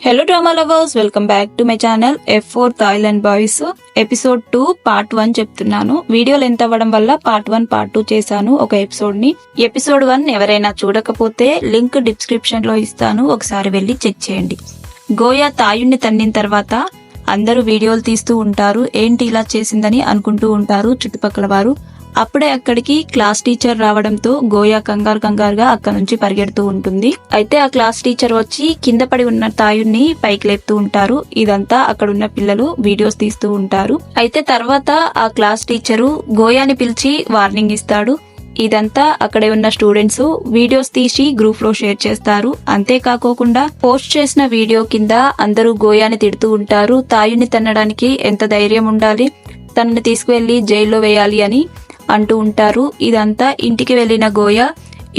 Hello drama lovers, welcome back to my channel F4 Thailand boys episode 2 part 1 చెప్తున్నాను. Video length అవ్వడం వల్ల part 1 part 2 చేశాను ఒక episode ని. ఎపిసోడ్ 1 ఎవరైనా చూడకపోతే లింక్ డిస్క్రిప్షన్ లో ఇస్తాను, ఒకసారి వెళ్లి చెక్ చేయండి. గోయా తాయుణ్ణి తన్నిన తర్వాత అందరూ వీడియోలు తీస్తూ ఉంటారు. ఏంటి ఇలా చేసిందని అనుకుంటూ ఉంటారు చుట్టుపక్కల వారు. అప్పుడే అక్కడికి క్లాస్ టీచర్ రావడంతో గోయా కంగారుగా అక్కడ నుంచి పరిగెడుతూ ఉంటుంది. అయితే ఆ క్లాస్ టీచర్ వచ్చి కింద పడి ఉన్న తాయుణ్ణి పైకి లేపుతూ ఉంటారు. ఇదంతా అక్కడ ఉన్న పిల్లలు వీడియోస్ తీస్తూ ఉంటారు. అయితే తర్వాత ఆ క్లాస్ టీచరు గోయాని పిలిచి వార్నింగ్ ఇస్తాడు. ఇదంతా అక్కడే ఉన్న స్టూడెంట్స్ వీడియోస్ తీసి గ్రూప్ లో షేర్ చేస్తారు. అంతేకాకుండా పోస్ట్ చేసిన వీడియో కింద అందరూ గోయాని తిడుతూ ఉంటారు. తాయుని తన్నడానికి ఎంత ధైర్యం ఉండాలి, తనని తీసుకువెళ్లి జైల్లో వేయాలి అని అంటూ ఉంటారు. ఇదంతా ఇంటికి వెళ్లిన గోయా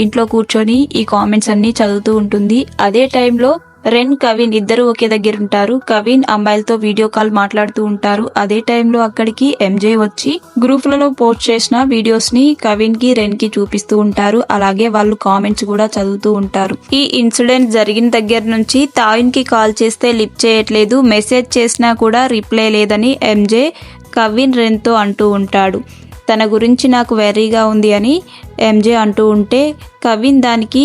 ఇంట్లో కూర్చొని ఈ కామెంట్స్ అన్ని చదువుతూ ఉంటుంది. అదే టైంలో రెన్, కవిన్ ఇద్దరు ఒకే దగ్గర ఉంటారు. కవిన్ అమ్మాయిలతో వీడియో కాల్ మాట్లాడుతూ ఉంటారు. అదే టైంలో అక్కడికి ఎంజే వచ్చి గ్రూప్లలో పోస్ట్ చేసిన వీడియోస్ ని కవిన్ కి, రెన్ కి చూపిస్తూ ఉంటారు. అలాగే వాళ్ళు కామెంట్స్ కూడా చదువుతూ ఉంటారు. ఈ ఇన్సిడెంట్ జరిగిన దగ్గర నుంచి తాయున్ కి కాల్ చేస్తే లిఫ్ట్ చేయట్లేదు, మెసేజ్ చేసినా కూడా రిప్లై లేదని ఎంజే కవిన్, రెన్ తో అంటూ ఉంటాడు. తన గురించి నాకు వెర్రీగా ఉంది అని ఎంజే అంటూ ఉంటే కవిన్ దానికి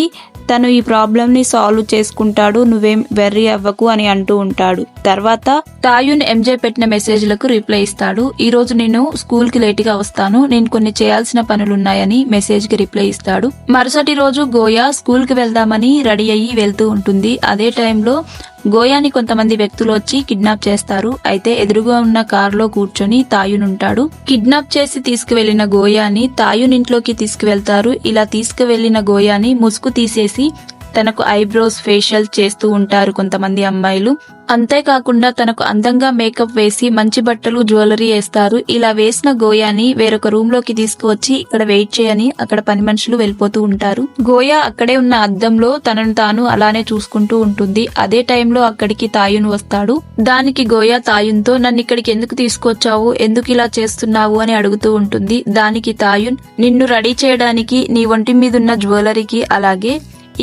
తను ఈ ప్రాబ్లం ని సాల్వ్ చేసుకుంటాడు, నువ్వేం వెర్రీ అవ్వకు అని అంటూ ఉంటాడు. తర్వాత తాయున్ ఎంజే పెట్టిన మెసేజ్లకు రిప్లై ఇస్తాడు. ఈ రోజు నేను స్కూల్ కి లేట్ గా వస్తాను, నేను కొన్ని చేయాల్సిన పనులున్నాయని మెసేజ్ కి రిప్లై ఇస్తాడు. మరుసటి రోజు గోయా స్కూల్ కి వెళ్దామని రెడీ అయ్యి వెళ్తూ ఉంటుంది. అదే టైంలో గోయాని కొంతమంది వ్యక్తులు వచ్చి కిడ్నాప్ చేస్తారు. అయితే ఎదురుగా ఉన్న కారులో కూర్చొని తాయున్ ఉంటాడు. కిడ్నాప్ చేసి తీసుకువెళ్లిన గోయాని తాయున్ ఇంట్లోకి తీసుకువెళ్తారు. ఇలా తీసుకువెళ్లిన గోయాని ముసుగు తీసేసి తనకు ఐబ్రోస్, ఫేషియల్ చేస్తూ ఉంటారు కొంతమంది అమ్మాయిలు. అంతేకాకుండా తనకు అందంగా మేకప్ వేసి మంచి బట్టలు, జ్యువెలరీ వేస్తారు. ఇలా వేసిన గోయాని వేరొక రూమ్ లోకి తీసుకువచ్చి ఇక్కడ వెయిట్ చేయని అక్కడ పని మనుషులు వెళ్ళిపోతూ ఉంటారు. గోయా అక్కడే ఉన్న అద్దంలో తనను తాను అలానే చూసుకుంటూ ఉంటుంది. అదే టైంలో అక్కడికి తాయున్ వస్తాడు. దానికి గోయా తాయున్తో నన్ను ఇక్కడికి ఎందుకు తీసుకొచ్చావు, ఎందుకు ఇలా చేస్తున్నావు అని అడుగుతూ ఉంటుంది. దానికి తాయున్ నిన్ను రెడీ చేయడానికి, నీ ఒంటి మీదున్న జ్యువెలరీకి, అలాగే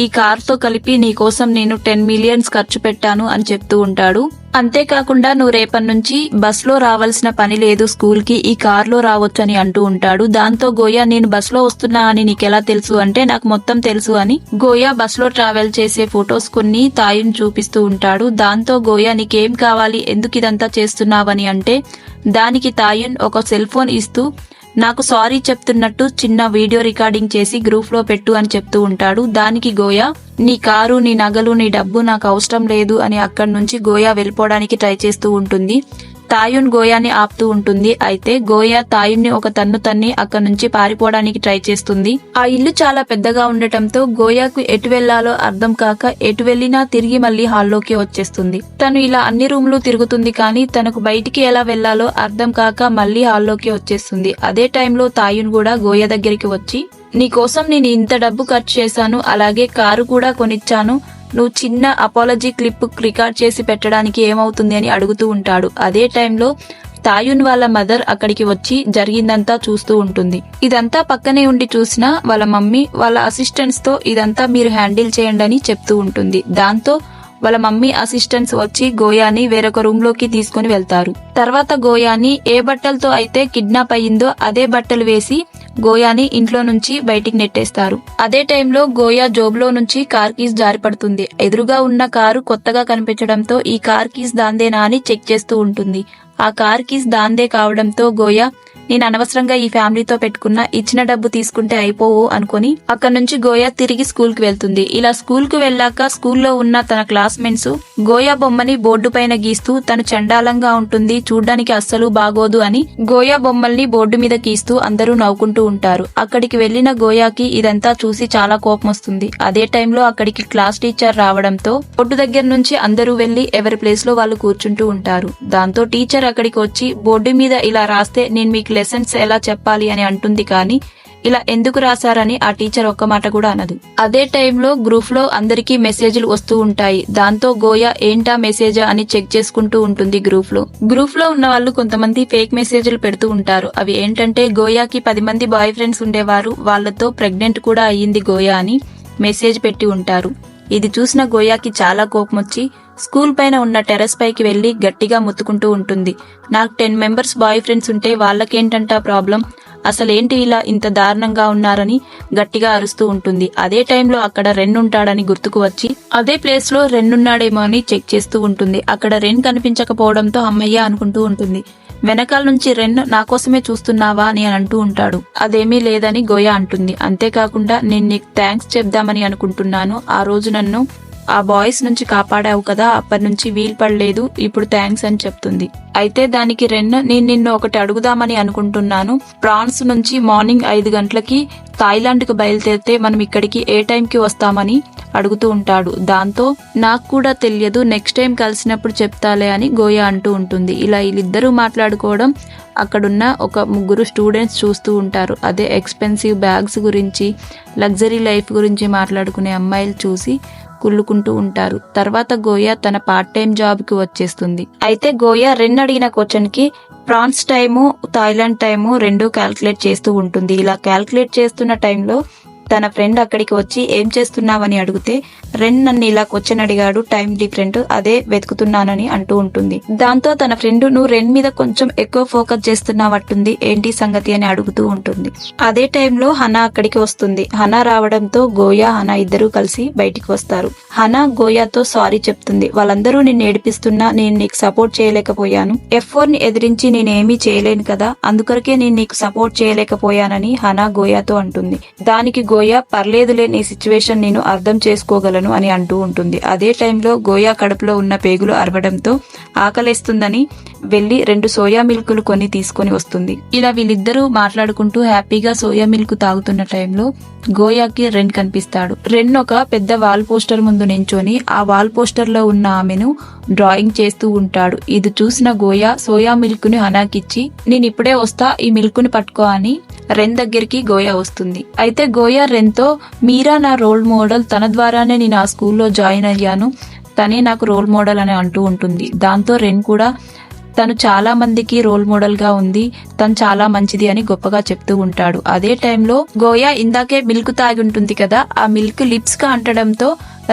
ఈ కార్ తో కలిపి నీ కోసం నేను 10 మిలియన్స్ ఖర్చు పెట్టాను అని చెప్తూ ఉంటాడు. అంతేకాకుండా నువ్వు రేపటి నుంచి బస్ లో రావాల్సిన పని లేదు, స్కూల్ కి ఈ కార్ లో రావచ్చు అని అంటూ ఉంటాడు. దాంతో గోయా నేను బస్ లో వస్తున్నా అని నీకెలా తెలుసు అంటే నాకు మొత్తం తెలుసు అని గోయా బస్ లో ట్రావెల్ చేసే ఫొటోస్ కొన్ని తాయున్ చూపిస్తూ ఉంటాడు. దాంతో గోయా నీకేం కావాలి, ఎందుకు ఇదంతా చేస్తున్నావని అంటే దానికి తాయున్ ఒక సెల్ ఫోన్ ఇస్తూ నాకు సారీ చెప్తున్నట్టు చిన్న వీడియో రికార్డింగ్ చేసి గ్రూప్ లో పెట్టు అని చెప్తూ ఉంటాడు. దానికి గోయా నీ కారు, నీ నగలు, నీ డబ్బు నాకు అవసరం లేదు అని అక్కడి నుంచి గోయా వెళ్ళిపోవడానికి ట్రై చేస్తూ ఉంటుంది. తాయున్ గోయాని ఆపుతూ ఉంటుంది. అయితే గోయా తాయున్ని ఒక తన్ను తన్ని అక్కడి నుంచి పారిపోవడానికి ట్రై చేస్తుంది. ఆ ఇల్లు చాలా పెద్దగా ఉండటంతో గోయాకు ఎటు వెళ్లాలో అర్థం కాక ఎటు వెళ్లినా తిరిగి మళ్లీ హాల్లోకి వచ్చేస్తుంది. తను ఇలా అన్ని రూమ్లు తిరుగుతుంది కానీ తనకు బయటికి ఎలా వెళ్లాలో అర్థం కాక మళ్లీ హాల్లోకి వచ్చేస్తుంది. అదే టైంలో తాయున్ కూడా గోయా దగ్గరికి వచ్చి నీకోసం నేను ఇంత డబ్బు ఖర్చు చేశాను, అలాగే కారు కూడా కొనిచ్చాను, నువ్వు చిన్న అపాలజీ క్లిప్ రికార్డ్ చేసి పెట్టడానికి ఏమవుతుంది అని అడుగుతూ ఉంటాడు. అదే టైంలో తాయున్ వాళ్ళ మదర్ అక్కడికి వచ్చి జరిగిందంతా చూస్తూ ఉంటుంది. ఇదంతా పక్కనే ఉండి చూసిన వాళ్ళ మమ్మీ వాళ్ళ అసిస్టెంట్స్ తో ఇదంతా మీరు హ్యాండిల్ చేయండి అని చెప్తూ ఉంటుంది. దాంతో వాళ్ళ మమ్మీ అసిస్టెంట్స్ వచ్చి గోయాని వేరొక రూమ్ లోకి తీసుకుని వెళ్తారు. తర్వాత గోయాని ఏ బట్టలతో అయితే కిడ్నాప్ అయ్యిందో అదే బట్టలు వేసి గోయాని ఇంట్లో నుంచి బయటికి నెట్టేస్తారు. అదే టైంలో గోయా జోబులో నుంచి కార్ కీస్ జారిపడుతుంది. ఎదురుగా ఉన్న కారు కొత్తగా కనిపించడంతో ఈ కార్ కీస్ దాందేనా అని చెక్ చేస్తూ ఉంటుంది. ఆ కార్ కీస్ దాందే కావడంతో గోయా నేను అనవసరంగా ఈ ఫ్యామిలీతో పెట్టుకున్న, ఇచ్చిన డబ్బు తీసుకుంటే అయిపోవు అనుకుని అక్కడి నుంచి గోయా తిరిగి స్కూల్ కి వెళ్తుంది. ఇలా స్కూల్ కు వెళ్ళాక స్కూల్లో ఉన్న తన క్లాస్మేట్స్ గోయా బొమ్మని బోర్డు పైన గీస్తూ తను చండాలంగా ఉంటుంది, చూడ్డానికి అస్సలు బాగోదు అని గోయా బొమ్మల్ని బోర్డు మీద గీస్తూ అందరూ నవ్వుకుంటూ ఉంటారు. అక్కడికి వెళ్లిన గోయాకి ఇదంతా చూసి చాలా కోపం వస్తుంది. అదే టైంలో అక్కడికి క్లాస్ టీచర్ రావడంతో బోర్డు దగ్గర నుంచి అందరూ వెళ్లి ఎవరి ప్లేస్ లో వాళ్ళు కూర్చుంటూ ఉంటారు. దాంతో టీచర్ అక్కడికి వచ్చి బోర్డు మీద ఇలా రాస్తే నేను మీకు లెసన్స్ ఎలా చెప్పాలి అని అంటుంది. కానీ ఇలా ఎందుకు రాశారని ఆ టీచర్ ఒక్క మాట కూడా అనదు. అదే టైంలో గ్రూప్ లో అందరికీ మెసేజ్లు వస్తూ ఉంటాయి. దాంతో గోయా ఏంటా మెసేజ్ అని చెక్ చేసుకుంటూ ఉంటుంది. గ్రూప్ లో ఉన్న వాళ్ళు కొంతమంది ఫేక్ మెసేజ్లు పెడుతూ ఉంటారు. అవి ఏంటంటే గోయాకి 10 మంది బాయ్ ఫ్రెండ్స్ ఉండేవారు, వాళ్లతో ప్రెగ్నెంట్ కూడా అయ్యింది గోయా అని మెసేజ్ పెట్టి ఉంటారు. ఇది చూసిన గోయాకి చాలా కోపం వచ్చి స్కూల్ పైన ఉన్న టెర్రస్ పైకి వెళ్లి గట్టిగా ముత్తుకుంటూ ఉంటుంది. నాకు 10 మెంబర్స్ బాయ్ ఫ్రెండ్స్ ఉంటే వాళ్ళకేంటంట ప్రాబ్లం, అసలేంటి ఇలా ఇంత దారుణంగా ఉన్నారని గట్టిగా అరుస్తూ ఉంటుంది. అదే టైంలో అక్కడ రెన్ ఉంటాడని గుర్తుకు వచ్చి అదే ప్లేస్ లో రెన్ ఉన్నాడేమో అని చెక్ చేస్తూ ఉంటుంది. అక్కడ రెన్ కనిపించకపోవడంతో అమ్మయ్య అనుకుంటూ ఉంటుంది. వెనకాల నుంచి రెన్ నా కోసమే చూస్తున్నావా అని అంటూ ఉంటాడు. అదేమీ లేదని గోయా అంటుంది. అంతేకాకుండా నేను నీకు థ్యాంక్స్ చెప్దామని అనుకుంటున్నాను, ఆ రోజు నన్ను ఆ బాయ్స్ నుంచి కాపాడావు కదా, అప్పటి నుంచి వీలు పడలేదు, ఇప్పుడు థ్యాంక్స్ అని చెప్తుంది. అయితే దానికి రెన్, నేను నిన్ను ఒకటి అడుగుదామని అనుకుంటున్నాను, ఫ్రాన్స్ నుంచి మార్నింగ్ 5 గంటలకి థాయిలాండ్ కు బయలుదేరితే మనం ఇక్కడికి ఏ టైంకి వస్తామని అడుగుతూ ఉంటాడు. దాంతో నాకు కూడా తెలియదు, నెక్స్ట్ టైం కలిసినప్పుడు చెప్తాలే అని గోయా అంటూ ఉంటుంది. ఇలా వీళ్ళిద్దరూ మాట్లాడుకోవడం అక్కడున్న ఒక 3 స్టూడెంట్స్ చూస్తూ ఉంటారు. అదే ఎక్స్పెన్సివ్ బ్యాగ్స్ గురించి, లగ్జరీ లైఫ్ గురించి మాట్లాడుకునే అమ్మాయిలు చూసి కుళ్ళుకుంటూ ఉంటారు. తర్వాత గోయా తన పార్ట్ టైం జాబ్ కి వచ్చేస్తుంది. అయితే గోయా రెన్ అడిగిన క్వశ్చన్ కి France time, Thailand time 2 calculate చేస్తూ ఉంటుంది. ఇలా క్యాల్కులేట్ చేస్తున్న టైంలో తన ఫ్రెండ్ అక్కడికి వచ్చి ఏం చేస్తున్నావని అడిగితే రెన్ నన్ను ఇలా క్వశ్చన్ అడిగాడు, టైం డిఫరెంట్, అదే వెతుకుతున్నానని అంటూ ఉంటుంది. దాంతో తన ఫ్రెండ్ నువ్వు రెన్ మీద కొంచెం ఎక్కువ ఫోకస్ చేస్తున్నావట్టుంది, ఏంటి సంగతి అని అడుగుతూ ఉంటుంది. అదే టైంలో హనా అక్కడికి వస్తుంది. హనా రావడంతో గోయా, హనా ఇద్దరూ కలిసి బయటికి వస్తారు. హనా గోయాతో సారీ చెప్తుంది. వాళ్ళందరూ నిన్ను ఏడిపిస్తున్నా నేను నీకు సపోర్ట్ చేయలేకపోయాను, F4 ని ఎదిరించి నేనేమీ చేయలేను కదా, అందుకొరకే నేను నీకు సపోర్ట్ చేయలేకపోయానని హనా గోయాతో అంటుంది. దానికి గోయా పర్లేదులే, నీ సిచ్యువేషన్ నేను అర్థం చేసుకోగలను అని అంటూ ఉంటుంది. అదే టైంలో గోయా కడుపులో ఉన్న పేగులు అరవడంతో ఆకలేస్తుందని వెళ్లి 2 సోయా మిల్కులు కొని తీసుకొని వస్తుంది. ఇలా వీళ్ళిద్దరూ మాట్లాడుకుంటూ హ్యాపీగా సోయా మిల్క్ తాగుతున్న టైంలో గోయాకి రెన్ కనిపిస్తాడు. రెన్ ఒక పెద్ద వాల్ పోస్టర్ ముందు నించొని ఆ వాల్ పోస్టర్ లో ఉన్న ఆమెను డ్రాయింగ్ చేస్తూ ఉంటాడు. ఇది చూసిన గోయా సోయా మిల్క్ ని హనాకిచ్చి నేను ఇప్పుడే వస్తా, ఈ మిల్క్ ని పట్టుకో అని రెన్ దగ్గరికి గోయా వస్తుంది. అయితే గోయా రెన్ తో మీరా నా రోల్ మోడల్, తన ద్వారానే నేను ఆ స్కూల్లో జాయిన్ అయ్యాను, తనే నాకు రోల్ మోడల్ అని అంటూ ఉంటుంది. దాంతో రెన్ కూడా తను చాలా మందికి రోల్ మోడల్ గా ఉంది, తను చాలా మంచిది అని గొప్పగా చెప్తూ ఉంటాడు. అదే టైంలో గోయా ఇందాకే మిల్క్ తాగి ఉంటుంది కదా, ఆ మిల్క్ లిప్స్ గా అంటడంతో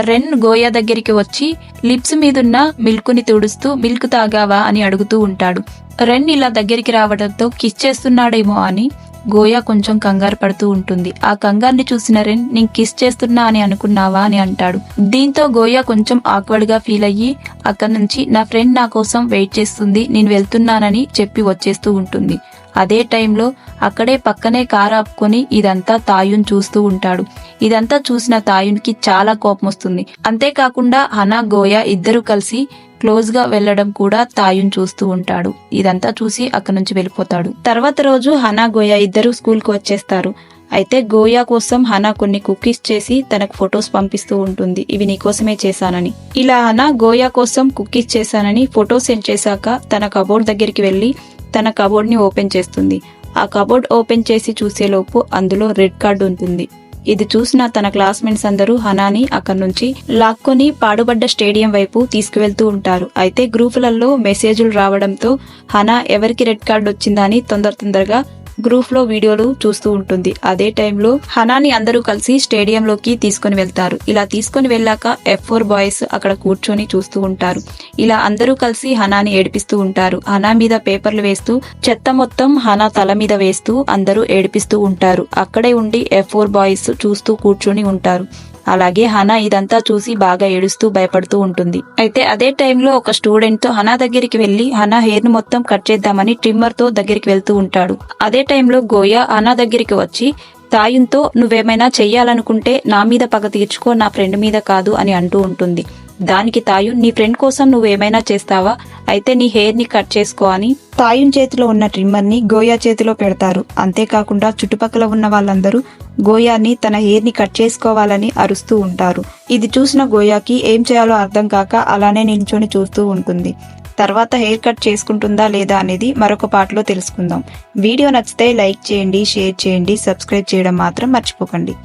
రెన్ గోయా దగ్గరికి వచ్చి లిప్స్ మీదున్న మిల్క్ ని తుడుస్తూ మిల్క్ తాగావా అని అడుగుతూ ఉంటాడు. రెన్ ఇలా దగ్గరికి రావడంతో కిస్ చేస్తున్నాడేమో అని గోయా కొంచెం కంగారు పడుతూ ఉంటుంది. ఆ కంగారుని చూసిన రెన్ నేను కిస్ చేస్తున్నా అని అనుకున్నావా అని అంటాడు. దీంతో గోయా కొంచెం ఆక్వర్డ్ గా ఫీల్ అయ్యి అక్కడి నుంచి నా ఫ్రెండ్ నా కోసం వెయిట్ చేస్తుంది, నేను వెళ్తున్నానని చెప్పి వచ్చేస్తూ ఉంటుంది. అదే టైంలో అక్కడే పక్కనే కారు ఆపుకొని ఇదంతా తాయున్ చూస్తూ ఉంటాడు. ఇదంతా చూసిన తాయున్కి చాలా కోపం వస్తుంది. అంతేకాకుండా హనా గోయా ఇద్దరు కలిసి క్లోజ్ గా వెళ్లడం కూడా తాయున్ చూస్తూ ఉంటాడు. ఇదంతా చూసి అక్కడి నుంచి వెళ్ళిపోతాడు. తర్వాత రోజు హనా గోయా ఇద్దరు స్కూల్ కు వచ్చేస్తారు. అయితే గోయా కోసం హనా కొన్ని కుకీస్ చేసి తనకు ఫొటోస్ పంపిస్తూ ఉంటుంది, ఇవి నీకోసమే చేశానని. ఇలా హనా గోయా కోసం కుకీస్ చేశానని ఫొటో సెండ్ చేశాక తన కబోర్డ్ దగ్గరికి వెళ్లి తన కబోర్డ్ ని ఓపెన్ చేస్తుంది. ఆ కబోర్డ్ ఓపెన్ చేసి చూసేలోపు అందులో రెడ్ కార్డు ఉంటుంది. ఇది చూసిన తన క్లాస్మేట్స్ అందరూ హనాని అక్కడి నుంచి లాక్కొని పాడుబడ్డ స్టేడియం వైపు తీసుకువెళ్తూ ఉంటారు. అయితే గ్రూపులలో మెసేజ్లు రావడంతో హనా ఎవరికి రెడ్ కార్డు వచ్చిందా అని తొందరగా గ్రూప్ లో వీడియోలు చూస్తూ ఉంటుంది. అదే టైంలో హనాని అందరూ కలిసి స్టేడియంలోకి తీసుకుని వెళ్తారు. ఇలా తీసుకుని వెళ్ళాక F4 బాయ్స్ అక్కడ కూర్చొని చూస్తూ ఉంటారు. ఇలా అందరూ కలిసి హనాని ఏడిపిస్తూ ఉంటారు. హనా మీద పేపర్లు వేస్తూ చెత్త మొత్తం హనా తల మీద వేస్తూ అందరూ ఏడిపిస్తూ ఉంటారు. అక్కడే ఉండి F4 బాయ్స్ చూస్తూ కూర్చొని ఉంటారు. అలాగే హనా ఇదంతా చూసి బాగా ఏడుస్తూ భయపడుతూ ఉంటుంది. అయితే అదే టైంలో ఒక స్టూడెంట్ తో హనా దగ్గరికి వెళ్లి హనా హెయిర్ ను మొత్తం కట్ చేద్దామని ట్రిమ్మర్ తో దగ్గరికి వెళ్తూ ఉంటాడు. అదే టైంలో గోయా హనా దగ్గరికి వచ్చి తాయున్తో నువ్వేమైనా చెయ్యాలనుకుంటే నా మీద పగ తీర్చుకో, నా ఫ్రెండ్ మీద కాదు అని అంటూ ఉంటుంది. దానికి తాయున్ నీ ఫ్రెండ్ కోసం నువ్వేమైనా చేస్తావా, అయితే నీ హెయిర్ ని కట్ చేసుకో అని తాయున్ చేతిలో ఉన్న ట్రిమ్మర్ ని గోయా చేతిలో పెడతారు. అంతేకాకుండా చుట్టుపక్కల ఉన్న వాళ్ళందరూ గోయాని తన హెయిర్ ని కట్ చేసుకోవాలని అరుస్తూ ఉంటారు. ఇది చూసిన గోయాకి ఏం చేయాలో అర్థం కాక అలానే నిల్చొని చూస్తూ ఉంటుంది. తర్వాత హెయిర్ కట్ చేసుకుంటుందా లేదా అనేది మరొక పార్ట్లో తెలుసుకుందాం. వీడియో నచ్చితే లైక్ చేయండి, షేర్ చేయండి, సబ్స్క్రైబ్ చేయడం మాత్రం మర్చిపోకండి.